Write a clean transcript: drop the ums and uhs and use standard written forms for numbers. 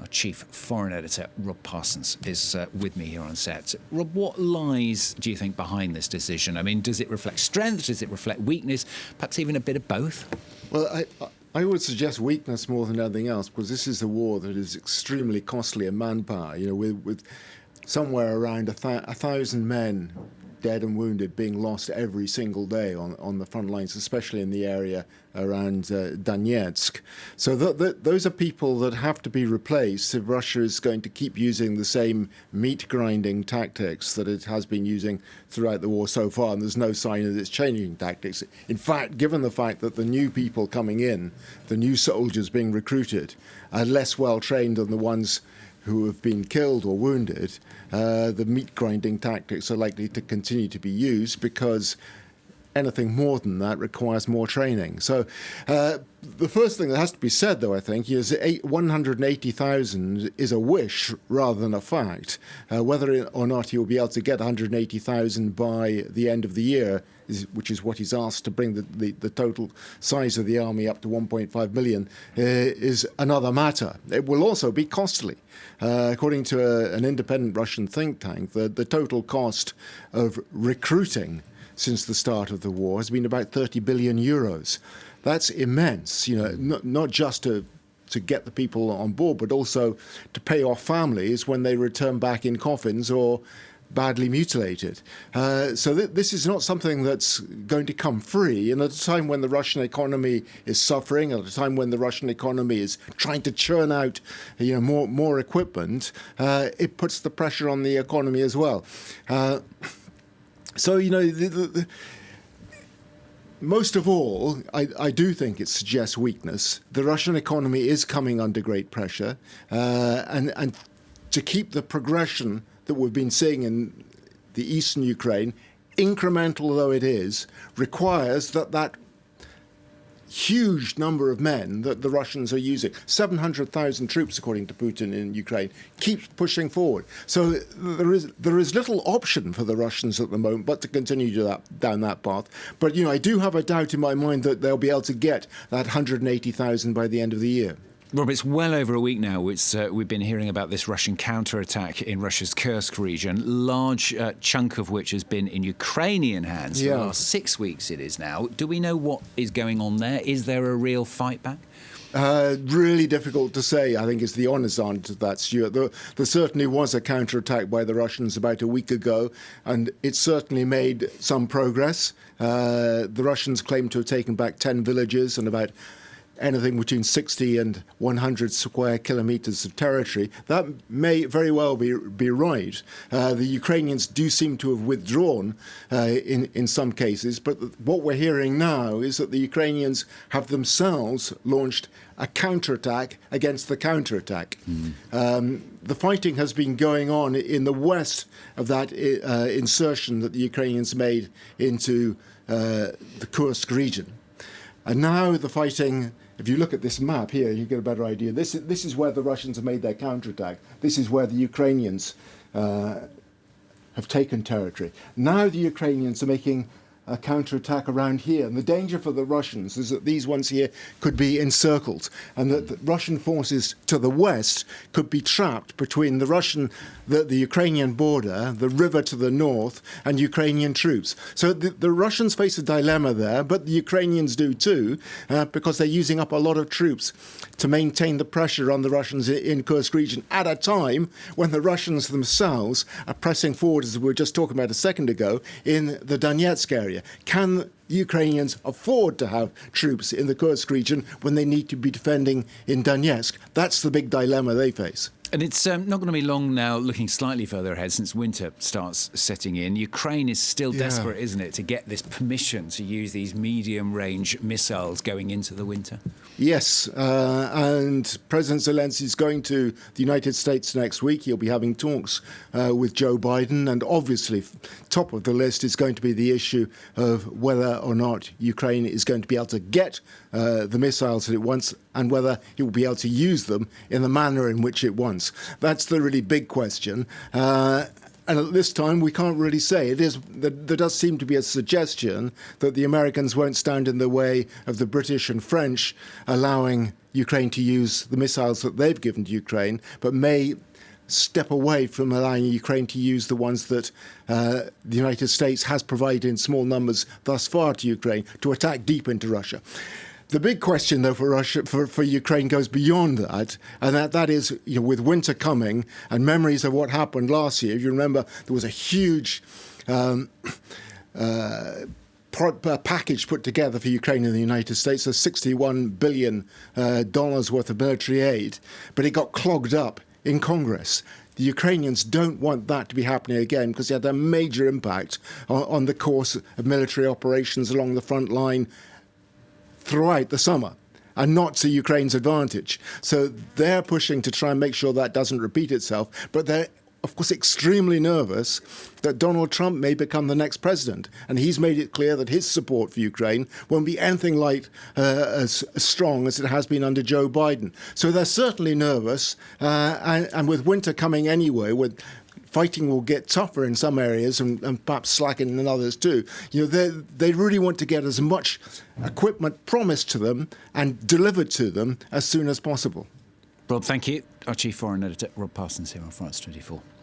our chief foreign editor, Rob Parsons, is with me here on set. Rob, what lies, do you think, behind this decision? I mean, does it reflect strength? Does it reflect weakness? Perhaps even a bit of both? Well, I would suggest weakness more than anything else, because this is a war that is extremely costly in manpower. You know, with somewhere around 1,000 men dead and wounded being lost every single day on the front lines, especially in the area around Donetsk. So those are people that have to be replaced if Russia is going to keep using the same meat-grinding tactics that it has been using throughout the war so far, and there's no sign that it's changing tactics. In fact, given the fact that the new people coming in, the new soldiers being recruited, are less well-trained than the ones who have been killed or wounded, the meat-grinding tactics are likely to continue to be used, because anything more than that requires more training. So the first thing that has to be said, though, I think, is 180,000 is a wish rather than a fact. Whether or not he will be able to get 180,000 by the end of the year, which is what he's asked to bring the total size of the army up to 1.5 million, is another matter. It will also be costly. According to an independent Russian think tank, the total cost of recruiting since the start of the war has been about 30 billion euros. That's immense, you know, not just to get the people on board, but also to pay off families when they return back in coffins or badly mutilated. So this is not something that's going to come free. And at a time when the Russian economy is suffering, at a time when the Russian economy is trying to churn out, you know, more equipment, it puts the pressure on the economy as well. So, you know, most of all, I do think it suggests weakness. The Russian economy is coming under great pressure, and to keep the progression that we've been seeing in the eastern Ukraine, incremental though it is, requires that huge number of men that the Russians are using, 700,000 troops according to Putin in Ukraine, keeps pushing forward. So there is little option for the Russians at the moment but to continue down that path. But, you know, I do have a doubt in my mind that they'll be able to get that 180,000 by the end of the year. Rob, it's well over a week now. We've been hearing about this Russian counterattack in Russia's Kursk region, large chunk of which has been in Ukrainian hands for the last 6 weeks it is now. Do we know what is going on there? Is there a real fight back? Really difficult to say, I think, is the honest answer to that, Stuart. There certainly was a counterattack by the Russians about a week ago, and it certainly made some progress. The Russians claim to have taken back 10 villages and about anything between 60 and 100 square kilometers of territory. That may very well be right. The Ukrainians do seem to have withdrawn in some cases, but what we're hearing now is that the Ukrainians have themselves launched a counterattack against the counterattack. The fighting has been going on in the west of that insertion that the Ukrainians made into the Kursk region. And now the fighting, if you look at this map here, you get a better idea. This is where the Russians have made their counterattack. This is where the Ukrainians have taken territory. Now the Ukrainians are making a counterattack around here. And the danger for the Russians is that these ones here could be encircled, and that the Russian forces to the west could be trapped between the Ukrainian border, the river to the north, and Ukrainian troops. So the Russians face a dilemma there, but the Ukrainians do too, because they're using up a lot of troops to maintain the pressure on the Russians in Kursk region at a time when the Russians themselves are pressing forward, as we were just talking about a second ago, in the Donetsk area. Can Ukrainians afford to have troops in the Kursk region when they need to be defending in Donetsk? That's the big dilemma they face. And it's not going to be long now, looking slightly further ahead, since winter starts setting in. Ukraine is still desperate, isn't it, to get this permission to use these medium-range missiles going into the winter? Yes, and President Zelensky is going to the United States next week. He'll be having talks with Joe Biden, and obviously top of the list is going to be the issue of whether or not Ukraine is going to be able to get the missiles that it wants, and whether it will be able to use them in the manner in which it wants. That's the really big question. And at this time, we can't really say. There does seem to be a suggestion that the Americans won't stand in the way of the British and French allowing Ukraine to use the missiles that they've given to Ukraine, but may step away from allowing Ukraine to use the ones that the United States has provided in small numbers thus far to Ukraine to attack deep into Russia. The big question, though, for Ukraine goes beyond that, and that is, with winter coming and memories of what happened last year. You remember there was a huge package put together for Ukraine in the United States, so $61 billion worth of military aid, but it got clogged up in Congress. The Ukrainians don't want that to be happening again because it had a major impact on the course of military operations along the front line throughout the summer, and not to Ukraine's advantage. So they're pushing to try and make sure that doesn't repeat itself, but they're, of course, extremely nervous that Donald Trump may become the next president. And he's made it clear that his support for Ukraine won't be anything like as strong as it has been under Joe Biden. So they're certainly nervous, and with winter coming anyway, with fighting will get tougher in some areas and perhaps slacken in others too. They really want to get as much equipment promised to them and delivered to them as soon as possible. Rob, thank you. Our Chief Foreign Editor, Rob Parsons, here on France 24.